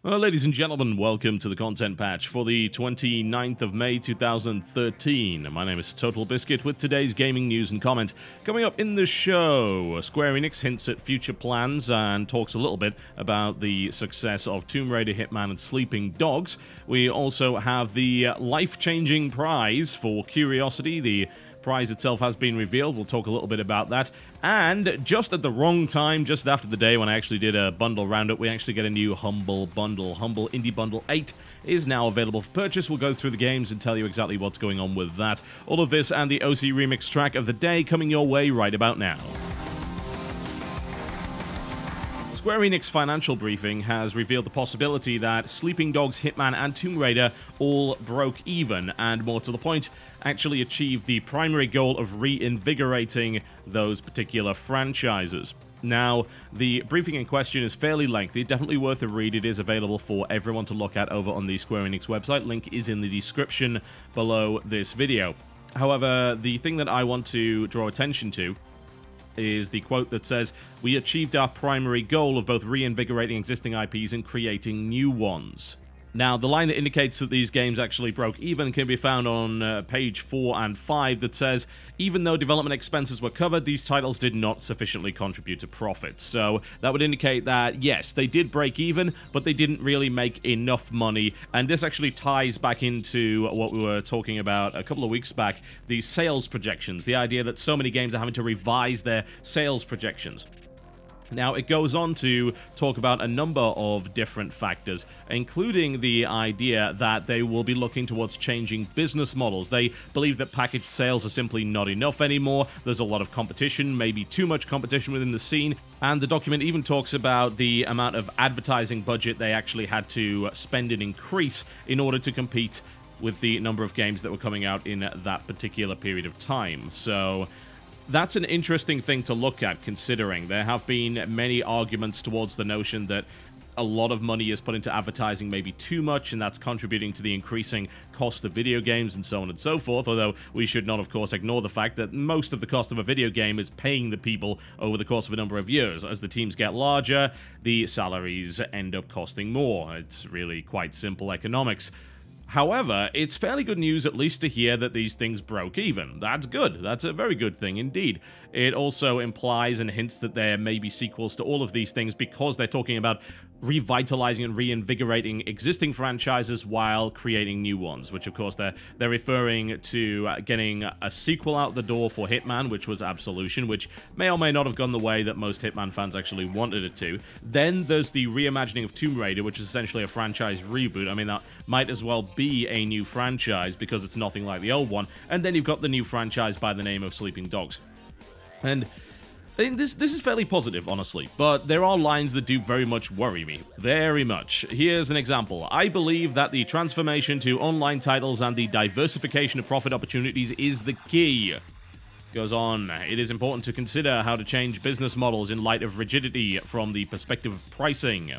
Well, ladies and gentlemen, welcome to the content patch for the 29th of May 2013. My name is TotalBiscuit with today's gaming news and comment. Coming up in the show, Square-Enix hints at future plans and talks a little bit about the success of Tomb Raider, Hitman, and Sleeping Dogs. We also have the life-changing prize for Curiosity. The prize itself has been revealed. We'll talk a little bit about that. And just at the wrong time, just after the day when I actually did a bundle roundup, we actually get a new Humble Bundle. Humble Indie Bundle 8 is now available for purchase. We'll go through the games and tell you exactly what's going on with that. All of this and the OC Remix track of the day coming your way right about now. Square-Enix financial briefing has revealed the possibility that Sleeping Dogs, Hitman, and Tomb Raider all broke even, and more to the point, actually achieved the primary goal of reinvigorating those particular franchises. Now, the briefing in question is fairly lengthy, definitely worth a read. It is available for everyone to look at over on the Square-Enix website. Link is in the description below this video. However, the thing that I want to draw attention to is the quote that says, "We achieved our primary goal of both reinvigorating existing IPs and creating new ones." Now, the line that indicates that these games actually broke even can be found on page 4 and 5 that says, "Even though development expenses were covered, these titles did not sufficiently contribute to profits." So that would indicate that, yes, they did break even, but they didn't really make enough money. And this actually ties back into what we were talking about a couple of weeks back, the sales projections, the idea that so many games are having to revise their sales projections. Now, it goes on to talk about a number of different factors, including the idea that they will be looking towards changing business models. They believe that packaged sales are simply not enough anymore. There's a lot of competition, maybe too much competition within the scene, and the document even talks about the amount of advertising budget they actually had to spend and increase in order to compete with the number of games that were coming out in that particular period of time. So that's an interesting thing to look at, considering there have been many arguments towards the notion that a lot of money is put into advertising, maybe too much, and that's contributing to the increasing cost of video games and so on and so forth, although we should not, of course, ignore the fact that most of the cost of a video game is paying the people over the course of a number of years. As the teams get larger, the salaries end up costing more. It's really quite simple economics. However, it's fairly good news at least to hear that these things broke even. That's good. That's a very good thing indeed. It also implies and hints that there may be sequels to all of these things because they're talking about revitalizing and reinvigorating existing franchises while creating new ones, which of course they're referring to getting a sequel out the door for Hitman, which was Absolution, which may or may not have gone the way that most Hitman fans actually wanted it to. Then there's the reimagining of Tomb Raider, which is essentially a franchise reboot. I mean, that might as well be a new franchise because it's nothing like the old one. And then you've got the new franchise by the name of Sleeping Dogs. And this is fairly positive, honestly, but there are lines that do very much worry me. Very much. Here's an example. "I believe that the transformation to online titles and the diversification of profit opportunities is the key." Goes on, "It is important to consider how to change business models in light of rigidity from the perspective of pricing."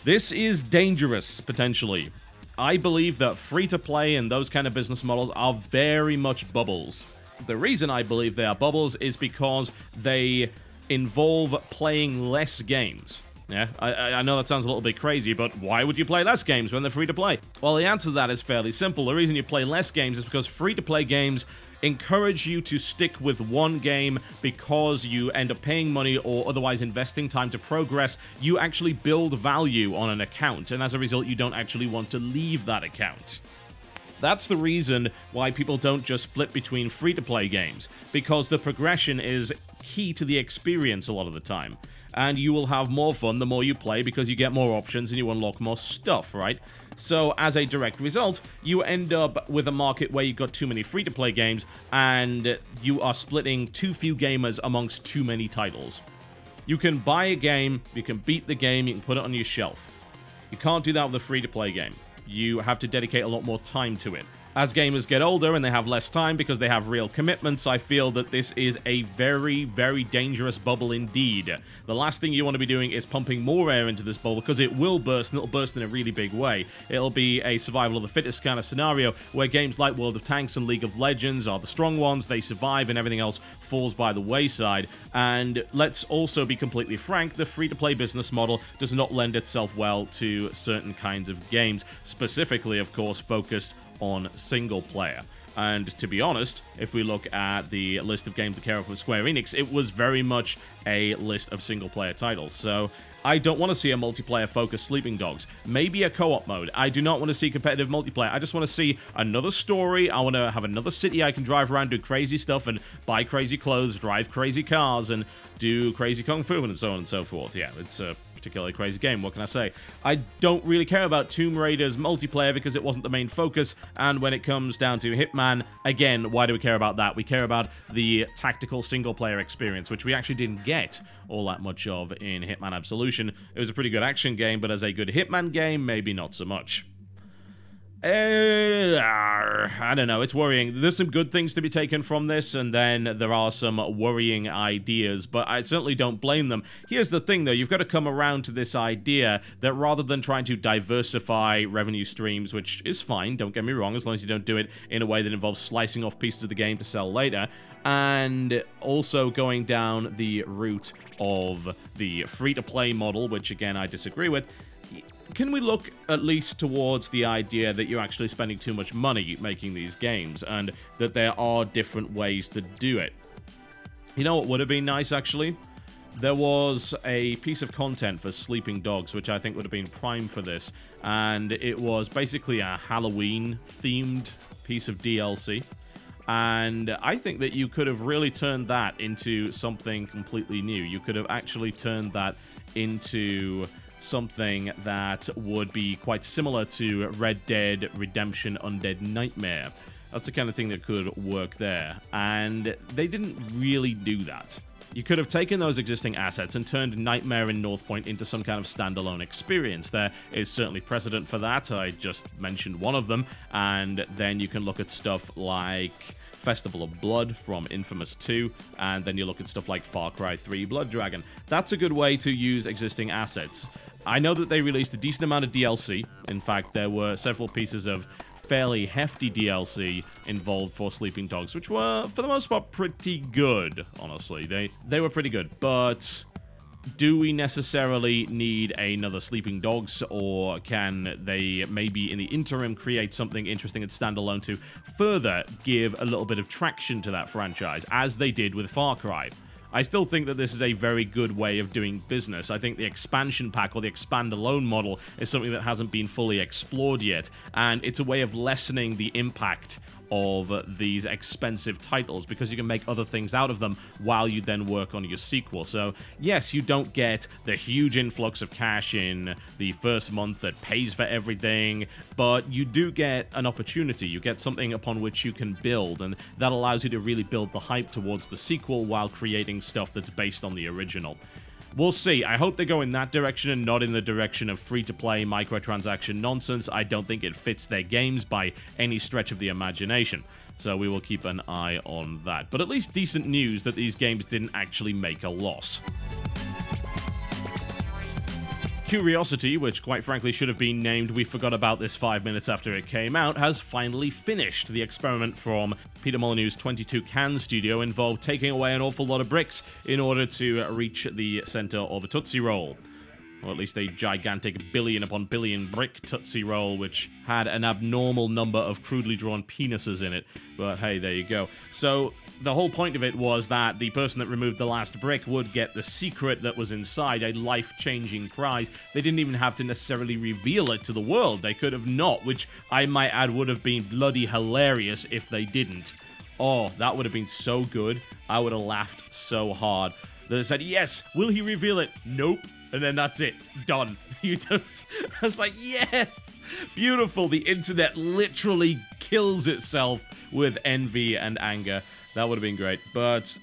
This is dangerous, potentially. I believe that free-to-play and those kind of business models are very much bubbles. The reason I believe they are bubbles is because they involve playing less games. Yeah, I know that sounds a little bit crazy, but why would you play less games when they're free to play? Well, the answer to that is fairly simple. The reason you play less games is because free-to-play games encourage you to stick with one game because you end up paying money or otherwise investing time to progress. You actually build value on an account, and as a result, you don't actually want to leave that account. That's the reason why people don't just flip between free-to-play games, because the progression is key to the experience a lot of the time. And you will have more fun the more you play because you get more options and you unlock more stuff, right? So as a direct result, you end up with a market where you've got too many free-to-play games and you are splitting too few gamers amongst too many titles. You can buy a game, you can beat the game, you can put it on your shelf. You can't do that with a free-to-play game. You have to dedicate a lot more time to it. As gamers get older and they have less time because they have real commitments, I feel that this is a very, very dangerous bubble indeed. The last thing you want to be doing is pumping more air into this bubble, because it will burst, and it'll burst in a really big way. It'll be a survival of the fittest kind of scenario, where games like World of Tanks and League of Legends are the strong ones, they survive, and everything else falls by the wayside. And let's also be completely frank, the free-to-play business model does not lend itself well to certain kinds of games, specifically, of course, focused on single player. And to be honest, if we look at the list of games that came out from Square-Enix, it was very much a list of single-player titles. So I don't want to see a multiplayer-focused Sleeping Dogs. Maybe a co-op mode. I do not want to see competitive multiplayer. I just want to see another story. I want to have another city I can drive around, do crazy stuff, and buy crazy clothes, drive crazy cars, and do crazy kung fu, and so on and so forth. Yeah, it's a particularly crazy game, what can I say? I don't really care about Tomb Raider's multiplayer because it wasn't the main focus, and when it comes down to Hitman, again, why do we care about that? We care about the tactical single-player experience, which we actually didn't get all that much of in Hitman Absolution. It was a pretty good action game, but as a good Hitman game, maybe not so much. I don't know, it's worrying. There's some good things to be taken from this, and then there are some worrying ideas, but I certainly don't blame them. Here's the thing, though, you've got to come around to this idea that rather than trying to diversify revenue streams, which is fine, don't get me wrong, as long as you don't do it in a way that involves slicing off pieces of the game to sell later, and also going down the route of the free-to-play model, which, again, I disagree with. Can we look at least towards the idea that you're actually spending too much money making these games, and that there are different ways to do it? You know what would have been nice, actually? There was a piece of content for Sleeping Dogs, which I think would have been prime for this, and it was basically a Halloween-themed piece of DLC. And I think that you could have really turned that into something completely new. You could have actually turned that into something that would be quite similar to Red Dead Redemption Undead Nightmare. That's the kind of thing that could work there, and they didn't really do that. You could have taken those existing assets and turned Nightmare in North Point into some kind of standalone experience. There is certainly precedent for that. I just mentioned one of them, and then you can look at stuff like Festival of Blood from Infamous 2, and then you look at stuff like Far Cry 3 Blood Dragon. That's a good way to use existing assets. I know that they released a decent amount of DLC. In fact, there were several pieces of fairly hefty DLC involved for Sleeping Dogs, which were, for the most part, pretty good, honestly. They were pretty good, but do we necessarily need another Sleeping Dogs, or can they maybe in the interim create something interesting and standalone to further give a little bit of traction to that franchise, as they did with Far Cry? I still think that this is a very good way of doing business. I think the expansion pack or the expand-alone model is something that hasn't been fully explored yet, and it's a way of lessening the impact of these expensive titles, because you can make other things out of them while you then work on your sequel. So yes, you don't get the huge influx of cash in the first month that pays for everything, but you do get an opportunity. You get something upon which you can build, and that allows you to really build the hype towards the sequel while creating stuff that's based on the original. We'll see. I hope they go in that direction and not in the direction of free-to-play microtransaction nonsense. I don't think it fits their games by any stretch of the imagination. So we will keep an eye on that. But at least decent news that these games didn't actually make a loss. Curiosity, which quite frankly should have been named We Forgot About This 5 minutes after it came out, has finally finished. The experiment from Peter Molyneux's 22 Can studio involved taking away an awful lot of bricks in order to reach the center of a Tootsie Roll. Or at least a gigantic billion upon billion brick Tootsie Roll, which had an abnormal number of crudely drawn penises in it. But hey, there you go. So the whole point of it was that the person that removed the last brick would get the secret that was inside, a life-changing prize. They didn't even have to necessarily reveal it to the world. They could have not, which I might add would have been bloody hilarious if they didn't. Oh, that would have been so good. I would have laughed so hard. They said, yes, will he reveal it? Nope. And then that's it. Done. You don't... I was like, yes! Beautiful. The internet literally kills itself with envy and anger. That would have been great. But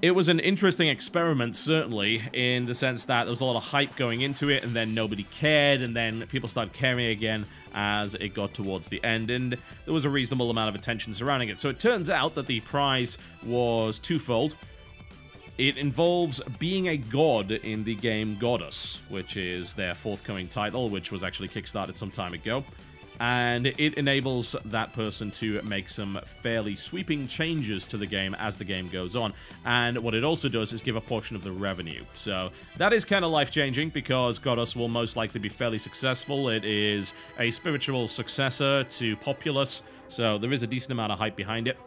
it was an interesting experiment, certainly, in the sense that there was a lot of hype going into it, and then nobody cared, and then people started caring again, as it got towards the end, and there was a reasonable amount of attention surrounding it. So it turns out that the prize was twofold. It involves being a god in the game Goddess, which is their forthcoming title, which was actually kickstarted some time ago. And it enables that person to make some fairly sweeping changes to the game as the game goes on. And what it also does is give a portion of the revenue. So that is kind of life-changing because Goddess will most likely be fairly successful. It is a spiritual successor to Populous, so there is a decent amount of hype behind it.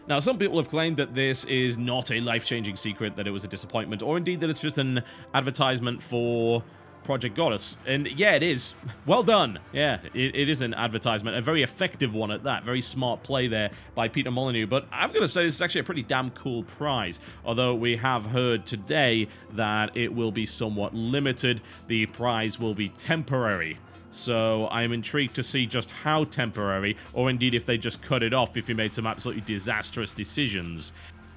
Now, some people have claimed that this is not a life-changing secret, that it was a disappointment, or indeed that it's just an advertisement for Project Goddess. And yeah, it is. Well done. Yeah, it is an advertisement, a very effective one at that. Very smart play there by Peter Molyneux. But I've got to say, this is actually a pretty damn cool prize. Although we have heard today that it will be somewhat limited. The prize will be temporary. So I'm intrigued to see just how temporary, or indeed if they just cut it off if you made some absolutely disastrous decisions.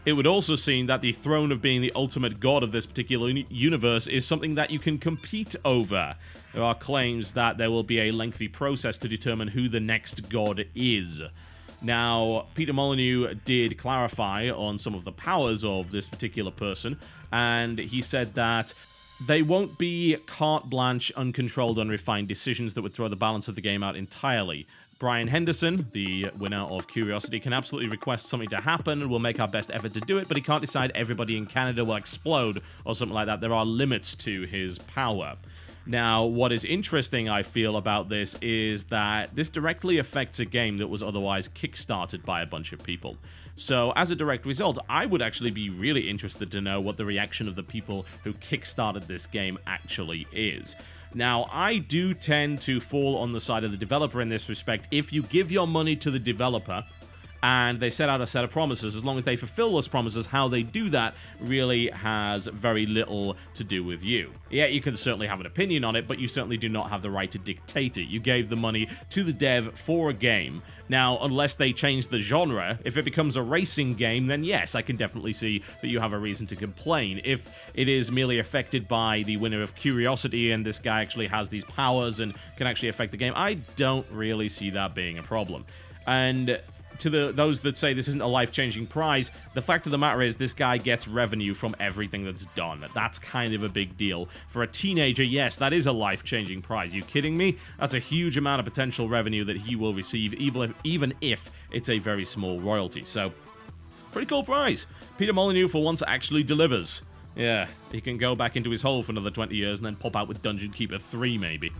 It would also seem that the throne of being the ultimate god of this particular universe is something that you can compete over. There are claims that there will be a lengthy process to determine who the next god is. Now, Peter Molyneux did clarify on some of the powers of this particular person, and he said that they won't be carte blanche, uncontrolled, unrefined decisions that would throw the balance of the game out entirely. Brian Henderson, the winner of Curiosity, can absolutely request something to happen and we'll make our best effort to do it, but he can't decide everybody in Canada will explode or something like that. There are limits to his power. Now, what is interesting, I feel, about this is that this directly affects a game that was otherwise kickstarted by a bunch of people. So, as a direct result, I would actually be really interested to know what the reaction of the people who kickstarted this game actually is. Now, I do tend to fall on the side of the developer in this respect. If you give your money to the developer and they set out a set of promises, as long as they fulfill those promises, how they do that really has very little to do with you. Yeah, you can certainly have an opinion on it, but you certainly do not have the right to dictate it. You gave the money to the dev for a game. Now, unless they change the genre, if it becomes a racing game, then yes, I can definitely see that you have a reason to complain. If it is merely affected by the winner of Curiosity and this guy actually has these powers and can actually affect the game, I don't really see that being a problem. And to those that say this isn't a life-changing prize, the fact of the matter is this guy gets revenue from everything that's done. That's kind of a big deal. For a teenager, yes, that is a life-changing prize. You kidding me? That's a huge amount of potential revenue that he will receive, even if it's a very small royalty. So, pretty cool prize. Peter Molyneux, for once, actually delivers. Yeah, he can go back into his hole for another 20 years and then pop out with Dungeon Keeper 3, maybe.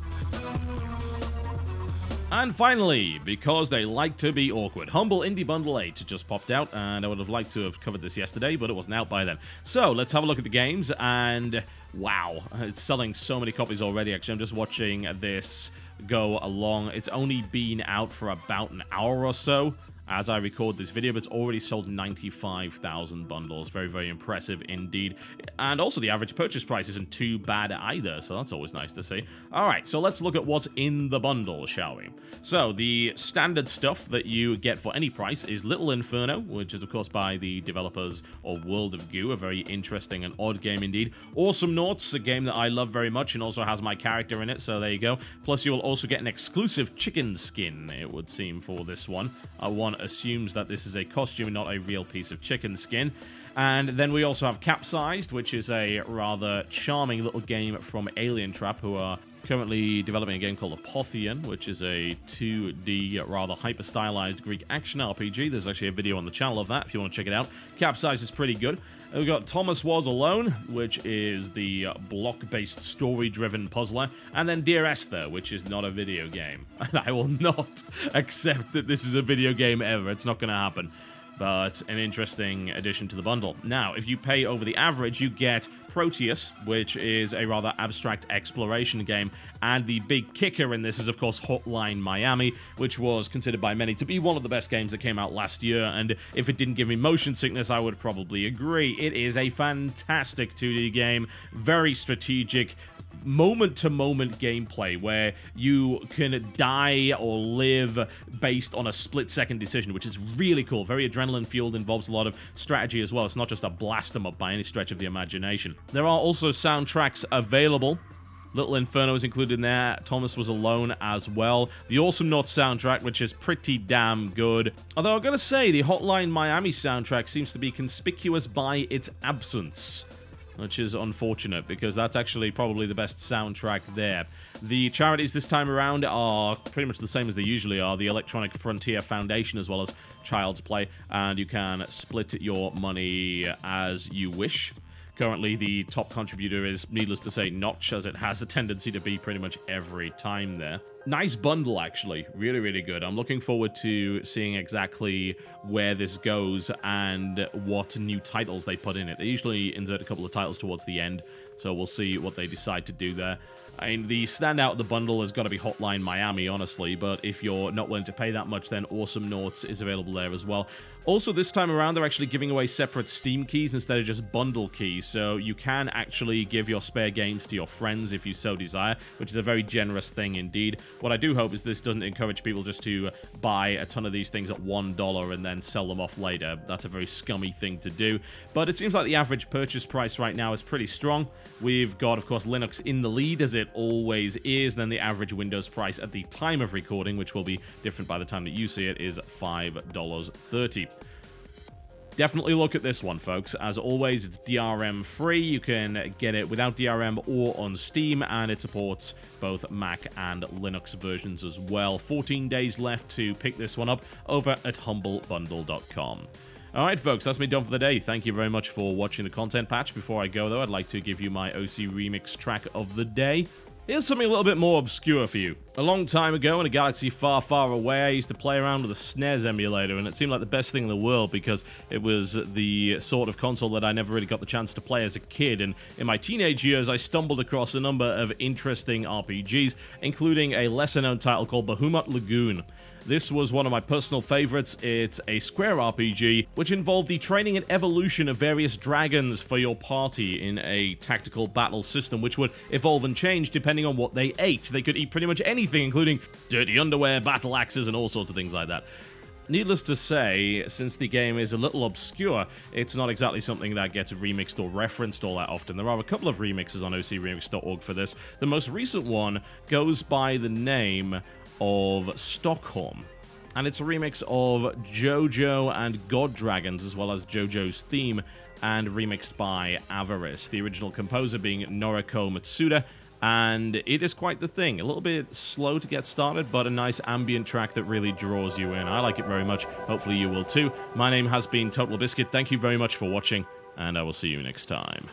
And finally, because they like to be awkward, Humble Indie Bundle 8 just popped out, and I would have liked to have covered this yesterday, but it wasn't out by then. So, let's have a look at the games, and wow, it's selling so many copies already. Actually, I'm just watching this go along. It's only been out for about an hour or so as I record this video, but it's already sold 95,000 bundles. Very, very impressive indeed. And also the average purchase price isn't too bad either, so that's always nice to see. Alright, so let's look at what's in the bundle, shall we? So, the standard stuff that you get for any price is Little Inferno, which is of course by the developers of World of Goo, a very interesting and odd game indeed. Awesome Noughts, a game that I love very much and also has my character in it, so there you go. Plus you will also get an exclusive chicken skin, it would seem, for this one. One assumes that this is a costume and not a real piece of chicken skin. And then we also have Capsized, which is a rather charming little game from Alien Trap, who are currently developing a game called Apotheon, which is a 2D, rather hyper-stylized Greek action RPG. There's actually a video on the channel of that if you want to check it out. Capsized is pretty good. And we've got Thomas Was Alone, which is the block-based story-driven puzzler. And then Dear Esther, which is not a video game. And I will not accept that this is a video game ever. It's not going to happen. But an interesting addition to the bundle. Now, if you pay over the average, you get Proteus, which is a rather abstract exploration game, and the big kicker in this is, of course, Hotline Miami, which was considered by many to be one of the best games that came out last year, and if it didn't give me motion sickness, I would probably agree. It is a fantastic 2D game, very strategic, moment-to-moment gameplay where you can die or live based on a split-second decision, which is really cool. Very adrenaline-fueled, involves a lot of strategy as well. It's not just a blast 'em up by any stretch of the imagination. There are also soundtracks available Little Inferno is included in there. Thomas Was Alone as well. The Awesome Naughts soundtrack, which is pretty damn good. Although I've got to say, the Hotline Miami soundtrack seems to be conspicuous by its absence, which is unfortunate, because that's actually probably the best soundtrack there. The charities this time around are pretty much the same as they usually are, the Electronic Frontier Foundation as well as Child's Play, and you can split your money as you wish. Currently, the top contributor is, needless to say, Notch, as it has a tendency to be pretty much every time there. Nice bundle, actually. Really, really good. I'm looking forward to seeing exactly where this goes and what new titles they put in it. They usually insert a couple of titles towards the end, so we'll see what they decide to do there. I mean, the standout of the bundle has got to be Hotline Miami, honestly, but if you're not willing to pay that much, then Awesome Naughts is available there as well. Also, this time around, they're actually giving away separate Steam keys instead of just bundle keys, so you can actually give your spare games to your friends if you so desire, which is a very generous thing indeed. What I do hope is this doesn't encourage people just to buy a ton of these things at $1 and then sell them off later. That's a very scummy thing to do, but it seems like the average purchase price right now is pretty strong. We've got, of course, Linux in the lead, as it always is. Then the average Windows price at the time of recording, which will be different by the time that you see it, is $5.30. Definitely look at this one, folks. As always, it's DRM free. You can get it without DRM or on Steam, and it supports both Mac and Linux versions as well. 14 days left to pick this one up over at humblebundle.com. Alright, folks, that's me done for the day. Thank you very much for watching the content patch. Before I go, though, I'd like to give you my OC Remix track of the day. Here's something a little bit more obscure for you. A long time ago, in a galaxy far, far away, I used to play around with a SNES emulator, and it seemed like the best thing in the world because it was the sort of console that I never really got the chance to play as a kid, and in my teenage years, I stumbled across a number of interesting RPGs, including a lesser-known title called Bahamut Lagoon. This was one of my personal favorites. It's a Square RPG, which involved the training and evolution of various dragons for your party in a tactical battle system, which would evolve and change depending on what they ate. They could eat pretty much anything, including dirty underwear, battle axes, and all sorts of things like that. Needless to say, since the game is a little obscure, it's not exactly something that gets remixed or referenced all that often. There are a couple of remixes on ocremix.org for this. The most recent one goes by the name of Stockholm, and it's a remix of JoJo and God Dragons, as well as JoJo's theme, and remixed by Avarice, the original composer being Noriko Matsuda, and it is quite the thing. A little bit slow to get started, but a nice ambient track that really draws you in. I like it very much. Hopefully you will too. My name has been TotalBiscuit. Thank you very much for watching, and I will see you next time.